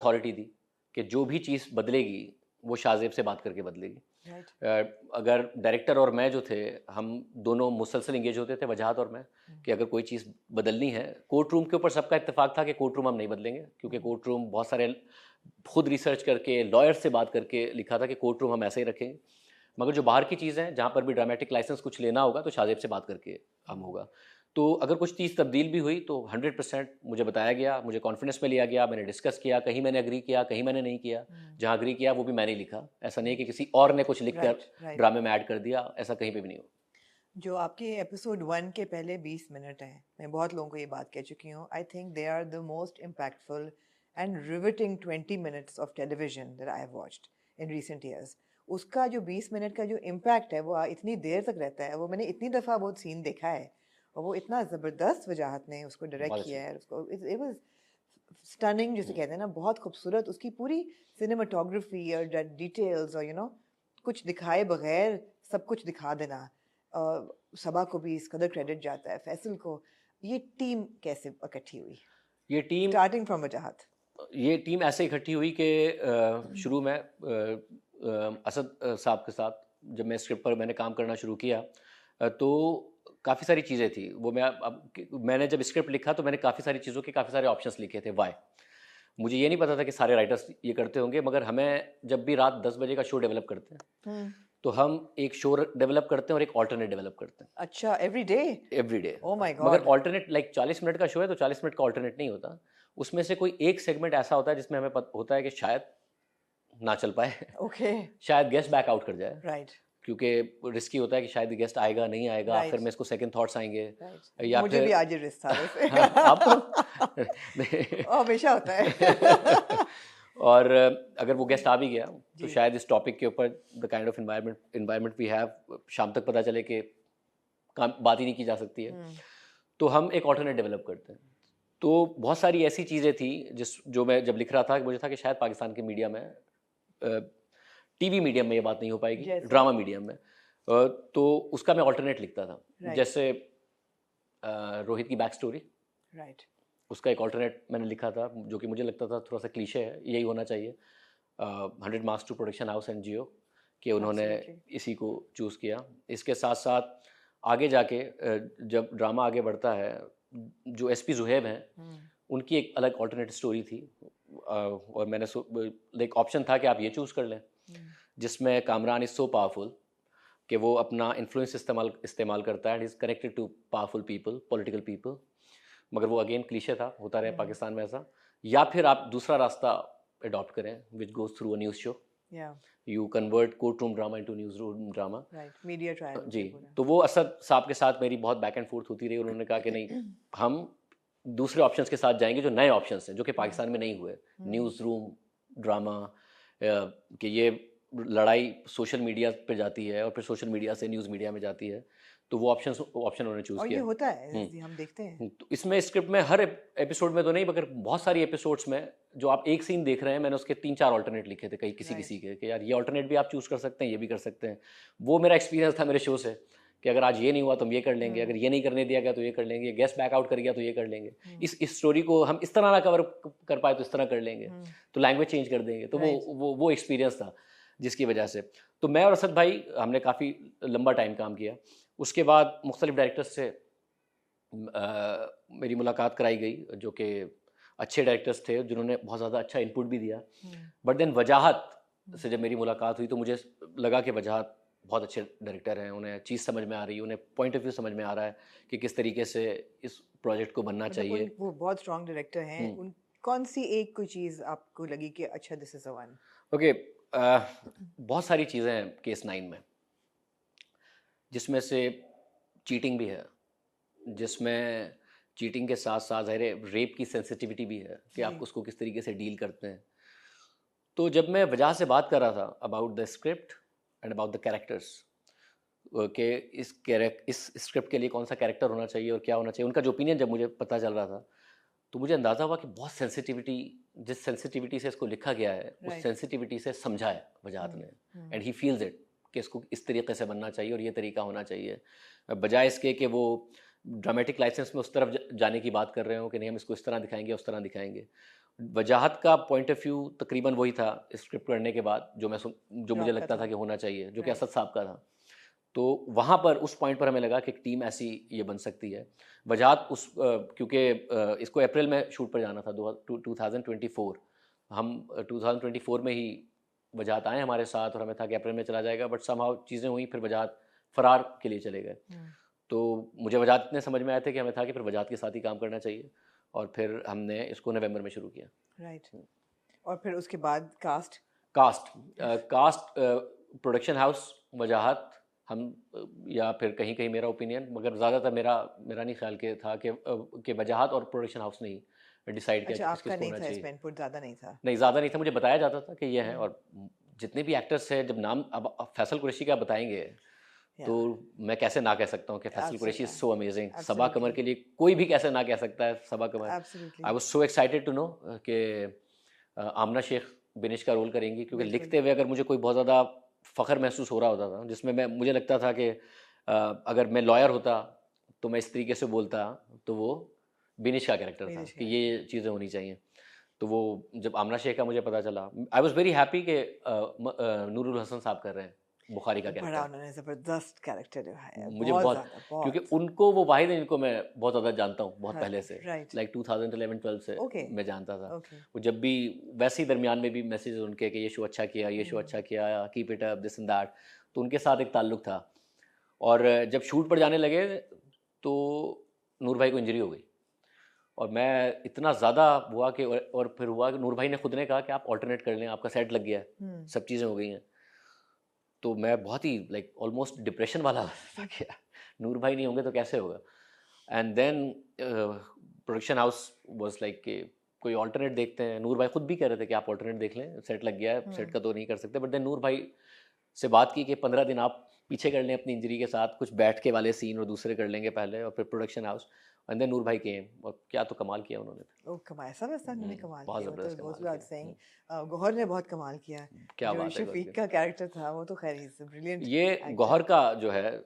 Authority दी कि जो भी चीज़ बदलेगी वो शाहज़ेब से बात करके बदलेगी। अगर डायरेक्टर और मैं जो थे, हम दोनों मुसलसल इंगेज होते थे, वजाहत और मैं, कि अगर कोई चीज़ बदलनी है, कोर्ट रूम के ऊपर सबका इत्तेफाक था कि कोर्ट रूम हम नहीं बदलेंगे, क्योंकि कोर्ट रूम बहुत सारे खुद रिसर्च करके लॉयर से बात करके लिखा था कि कोर्ट रूम हम ऐसे ही रखेंगे। मगर जो बाहर की चीज़ है, जहाँ पर भी ड्रामेटिक लाइसेंस कुछ लेना होगा तो शाहज़ेब से बात करके हम होगा। तो अगर कुछ चीज़ तब्दील भी हुई तो 100% मुझे बताया गया, मुझे कॉन्फिडेंस में लिया गया, मैंने डिस्कस किया, कहीं मैंने एग्री किया, कहीं मैंने नहीं किया। जहाँ एग्री किया वो भी मैंने लिखा, ऐसा नहीं है कि किसी और ने कुछ लिख कर ड्रामे में ऐड कर दिया, ऐसा कहीं पे भी नहीं हो। जो आपके एपिसोड 1 के पहले 20 मिनट हैं, मैं बहुत लोगों को ये बात कह चुकी हूँ, I think they are the most impactful and riveting 20 minutes of television that I have watched in recent years. उसका जो 20 मिनट का जो इम्पैक्ट है वो इतनी देर तक रहता है, वो मैंने इतनी दफ़ा बहुत सीन देखा है, और वो इतना ज़बरदस्त वजाहत ने उसको डायरेक्ट किया है, उसको इट वाज स्टनिंग जिसे कहते हैं ना, बहुत खूबसूरत उसकी पूरी सिनेमाटोग्राफी और डिटेल्स, और कुछ दिखाए बगैर सब कुछ दिखा देना। सबा को भी इस कदर क्रेडिट जाता है, फैसल को। ये टीम कैसे इकट्ठी हुई, ये टीम स्टार्टिंग फ्रॉम वजाहत? ये टीम ऐसे इकट्ठी हुई कि शुरू में असद साहब के साथ जब मैं स्क्रिप्ट पर मैंने काम करना शुरू किया, तो काफ़ी सारी चीज़ें थी। वो मैंने जब स्क्रिप्ट लिखा तो मैंने काफ़ी सारी चीज़ों के काफ़ी सारे ऑप्शंस लिखे थे। वाई मुझे ये नहीं पता था कि सारे राइटर्स ये करते होंगे, मगर हमें जब भी रात 10 बजे का शो डेवलप करते हैं तो हम एक शो डेवलप करते हैं और एक ऑल्टरनेट डेवलप करते हैं। अच्छा, every day? Every day. Oh my मगर गॉड। ऑल्टरनेट लाइक 40 मिनट का शो है तो 40 मिनट का ऑल्टरनेट नहीं होता। उसमें से कोई एक सेगमेंट ऐसा होता है जिसमें हमें होता है कि शायद ना चल पाए ओके। शायद गेस्ट बैक आउट कर जाए, राइट क्योंकि रिस्की होता है कि शायद गेस्ट आएगा नहीं आएगा, राइट आखिर में इसको सेकंड थॉट्स आएंगे राइट। या मुझे भी फिर आज ये रिस्क था वैसे। आपको हमेशा होता है। और अगर वो गेस्ट आ भी गया तो जी। शायद इस टॉपिक के ऊपर the kind of environment we have शाम तक पता चले कि बात ही नहीं की जा सकती है। तो हम एक ऑल्टरनेट डेवलप करते हैं। तो बहुत सारी ऐसी चीज़ें थी जो मैं जब लिख रहा था, मुझे था कि शायद पाकिस्तान के मीडिया में, टीवी मीडियम में ये बात नहीं हो पाएगी, जैसे? ड्रामा मीडियम में। तो उसका मैं ऑल्टरनेट लिखता था। जैसे रोहित की बैक स्टोरी, राइट उसका एक ऑल्टरनेट मैंने लिखा था जो कि मुझे लगता था थोड़ा सा क्लीशे है, यही होना चाहिए। 100 marks to production house and जियो कि उन्होंने इसी को चूज़ किया। इसके साथ साथ आगे जाके जब ड्रामा आगे बढ़ता है, जो एसपी जुहैब हैं उनकी एक अलग ऑल्टरनेट स्टोरी थी, और मैंने एक ऑप्शन था कि आप ये चूज़ कर लें, जिसमें कामरान इज़ सो पावरफुल कि वो अपना इन्फ्लुएंस इस्तेमाल करता है and is connected to powerful people, political people. मगर वो अगेन क्लीशे था, होता रहे पाकिस्तान में ऐसा। या फिर आप दूसरा रास्ता अडॉप्ट करें which goes through a news show, you convert court room drama into news room drama. Media trial जी। तो वो असद साहब के साथ मेरी बहुत बैक एंड फोर्थ होती रही। उन्होंने कहा कि नहीं, हम दूसरे ऑप्शंस के साथ जाएंगे जो नए ऑप्शंस हैं, जो कि पाकिस्तान में नहीं हुए। न्यूज़ रूम ड्रामा, कि ये लड़ाई सोशल मीडिया पे जाती है और फिर सोशल मीडिया से न्यूज़ मीडिया में जाती है। तो वो ऑप्शन उन्होंने चूज़ और किया। ये होता है, हम देखते हैं। तो इसमें स्क्रिप्ट में हर एपिसोड में तो नहीं, मगर बहुत सारी एपिसोड्स में जो आप एक सीन देख रहे हैं, मैंने उसके 3-4 ऑल्टरनेट लिखे थे, कहीं किसी के कि यार ये ऑल्टरनेट भी आप चूज़ कर सकते हैं, ये भी कर सकते हैं। वो मेरा एक्सपीरियंस था मेरे शो से कि अगर आज ये नहीं हुआ तो हम ये कर लेंगे, अगर ये नहीं करने दिया गया तो ये कर लेंगे, गेस्ट बैक आउट कर गया तो ये कर लेंगे, इस स्टोरी को हम इस तरह ना कवर कर पाए तो इस तरह कर लेंगे, तो लैंग्वेज चेंज कर देंगे। तो वो एक्सपीरियंस था जिसकी वजह से। तो मैं और असद भाई हमने काफ़ी लंबा टाइम काम किया। उसके बाद मुख्तलिफ डायरेक्टर्स से मेरी मुलाकात कराई गई, जो कि अच्छे डायरेक्टर्स थे जिन्होंने बहुत ज़्यादा अच्छा इनपुट भी दिया। बट देन वजाहत से जब मेरी मुलाकात हुई तो मुझे लगा कि वजाहत बहुत अच्छे डायरेक्टर हैं, उन्हें चीज़ समझ में आ रही है, उन्हें पॉइंट ऑफ व्यू समझ में आ रहा है कि किस तरीके से इस प्रोजेक्ट को बनना चाहिए। वो बहुत स्ट्रॉन्ग डायरेक्टर हैं। कौन सी एक कोई चीज़ आपको लगी कि अच्छा this is the one? Okay, बहुत सारी चीज़ें हैं केस 9 में, जिसमें से चीटिंग भी है, जिसमें चीटिंग के साथ साथ ज़ाहिर रेप की सेंसिटिविटी भी है कि आप उसको किस तरीके से डील करते हैं। तो जब मैं वजह से बात कर रहा था about the script and about the characters, कि इस स्क्रिप्ट के लिए कौन सा कैरेक्टर होना चाहिए और क्या होना चाहिए, उनका जो ओपिनियन जब मुझे पता चल रहा था तो मुझे अंदाज़ा हुआ कि बहुत सेंसिटिविटी, जिस सेंसिटिविटी से इसको लिखा गया है उस सेंसिटिविटी से समझा है वजाहत ने, एंड ही फील्स इट कि इसको इस तरीके से बनना चाहिए और ये तरीका होना चाहिए, बजाय इसके कि वो ड्रामेटिक लाइसेंस में उस तरफ जाने की बात कर रहे हो कि नहीं हम इसको इस तरह दिखाएंगे उस तरह दिखाएंगे। वजाहत का पॉइंट ऑफ व्यू तकरीबन वही था स्क्रिप्ट करने के बाद जो जो मुझे आपका लगता था। था कि होना चाहिए, जो कि Right. असद साहब का था। तो वहाँ पर उस पॉइंट पर हमें लगा कि एक टीम ऐसी ये बन सकती है। वजाहत क्योंकि इसको अप्रैल में शूट पर जाना था 2024, हम 2024 में ही वजाहत आए हमारे साथ और हमें था कि अप्रैल में चला जाएगा, बट समहाउ चीज़ें हुई, फिर वजाहत फ़रार के लिए चले गए। तो मुझे वजाहत इतने समझ में आए थे कि हमें था कि फिर वजाहत के साथ ही काम करना चाहिए, और फिर हमने इसको नवंबर में शुरू किया। राइट। और फिर उसके बाद कास्ट कास्ट प्रोडक्शन हाउस वजाहत, हम या फिर कहीं कहीं मेरा ओपिनियन, मगर ज़्यादातर मेरा नहीं ख्याल के था कि वजाहत और प्रोडक्शन हाउस ने ही डिसाइड किया अच्छा, कि आपका किसको नहीं होना था चाहिए। इसमें इनपुट, ज़्यादा नहीं था? नहीं, ज़्यादा नहीं था, मुझे बताया जाता था कि ये है, और जितने भी एक्टर्स हैं, जब नाम अब फैसल कुरैशी का बताएंगे तो मैं कैसे ना कह सकता हूँ कि Faisal Qureshi is so amazing. Saba Qamar के लिए कोई भी कैसे ना कह सकता है Saba Qamar. I was so excited to know कि आमना शेख बिनिश का रोल करेंगी, क्योंकि लिखते हुए अगर मुझे कोई बहुत ज़्यादा फ़ख्र महसूस हो रहा होता था, जिसमें मुझे लगता था कि अगर मैं लॉयर होता तो मैं इस तरीके से बोलता, तो वो बिनिश का कैरेक्टर था कि ये चीज़ें होनी चाहिए। तो वो जब आमना शेख का मुझे पता चला, आई वाज वेरी हैप्पी कि नूरुल हसन साहब कर रहे हैं बुखारी का कैरेक्टर। बड़ा उन्होंने ज़बरदस्त कैरेक्टर निभाया, मुझे बहुत, क्योंकि उनको वो वाहिद हैं जिनको मैं बहुत ज़्यादा जानता हूँ, बहुत पहले से, लाइक 2011-12 से मैं जानता था। वो जब भी वैसे ही दरमियान में भी मैसेज उनके कि ये शो अच्छा किया, ये शो अच्छा किया, keep it up, this and that, तो उनके साथ एक ताल्लुक था। और जब शूट पर जाने लगे तो नूर भाई को इंजरी हो गई, और मैं इतना ज़्यादा हुआ कि, और फिर हुआ कि नूर भाई ने खुद ने कहा कि आप ऑल्टरनेट कर लें, आपका सेट लग गया है, सब चीज़ें हो गई हैं। तो मैं बहुत ही लाइक ऑलमोस्ट डिप्रेशन वाला था कि नूर भाई नहीं होंगे तो कैसे होगा। And then production house was like कि कोई ऑल्टरनेट देखते हैं। नूर भाई खुद भी कह रहे थे कि आप ऑल्टरनेट देख लें, सेट लग गया है, सेट का तो नहीं कर सकते। बट देन नूर भाई से बात की कि 15 दिन आप पीछे कर लें अपनी इंजरी के साथ, कुछ बैठ के वाले सीन और दूसरे कर लेंगे पहले, और फिर प्रोडक्शन हाउस, एंड देन नूर भाई के, और क्या तो कमाल किया उन्होंने। ओ कमाल, सब उन्होंने कमाल बहुत किया, ज़बरदस्त मतलब कमाल किया। गौहर ने बहुत कमाल किया। क्या जो बात है, शफीक का कैरेक्टर था वो तो खैर ही ब्रिलियंट। ये गौहर का जो है,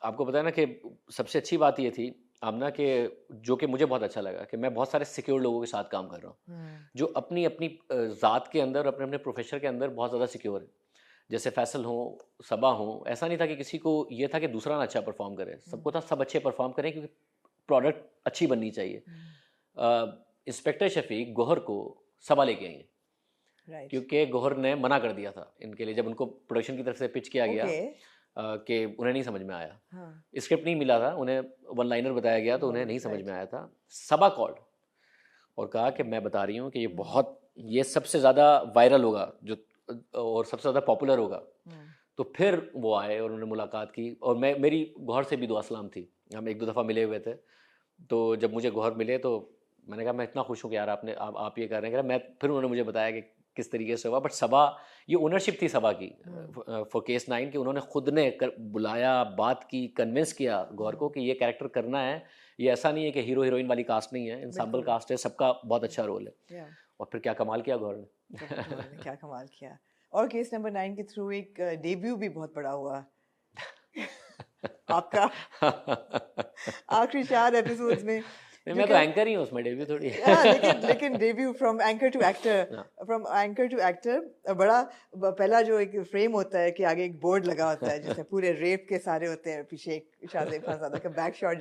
आपको पता है ना कि सबसे अच्छी बात ये थी आमना के, जो कि मुझे बहुत अच्छा लगा कि मैं बहुत सारे सिक्योर लोगों के साथ काम कर रहा हूँ, जो अपनी अपनी ज़ात के अंदर, अपने अपने प्रोफेशन के अंदर बहुत ज़्यादा सिक्योर है। जैसे फैसल हो, सबा हो, ऐसा नहीं था कि किसी को ये था कि दूसरा ना अच्छा परफॉर्म करे, सबको था सब अच्छे परफॉर्म करें, क्योंकि प्रोडक्ट अच्छी बननी चाहिए। इंस्पेक्टर शफीक गौहर को सबा लेके आई हैं, क्योंकि गौहर ने मना कर दिया था इनके लिए, जब उनको प्रोडक्शन की तरफ से पिच किया गया कि उन्हें नहीं समझ में आया, स्क्रिप्ट नहीं मिला था उन्हें, वन लाइनर बताया गया तो उन्हें नहीं समझ में आया था। सबा कॉल्ड और कहा कि मैं बता रही हूँ कि ये सबसे ज़्यादा वायरल होगा जो, और सबसे ज़्यादा पॉपुलर होगा। तो फिर वो आए और उन्होंने मुलाकात की, और मेरी गौहर से भी दुआ सलाम थी, हम एक दो दफ़ा मिले हुए थे। तो जब मुझे गौहर मिले तो मैंने कहा मैं इतना खुश हूँ कि यार आप ये कर रहे हैं। फिर उन्होंने मुझे बताया कि किस तरीके से हुआ। बट सबा, ये ओनरशिप थी सबा की फॉर केस 9 कि उन्होंने खुद ने बुलाया, बात की, कन्विंस किया गौहर को कि ये कैरेक्टर करना है। ये ऐसा नहीं है कि हीरो हीरोइन वाली कास्ट नहीं है, इंसेम्बल कास्ट है, सबका बहुत अच्छा रोल है। और फिर क्या कमाल किया गौहर ने। क्या कमाल किया। और केस नंबर 9 के थ्रू एक डेब्यू भी बहुत बड़ा हुआ आपका आखिरी 4 एपिसोड्स में। मैं तो एंकर ही हूँ उसमें, डेब्यू थोड़ी लेकिन debut from anchor to actor, बड़ा पहला जो एक फ्रेम होता है कि आगे एक बोर्ड लगा होता है जिसमें पूरे रेप के सारे होते हैं, पीछे एक शाहज़ेब खानज़ादा का बैक शॉट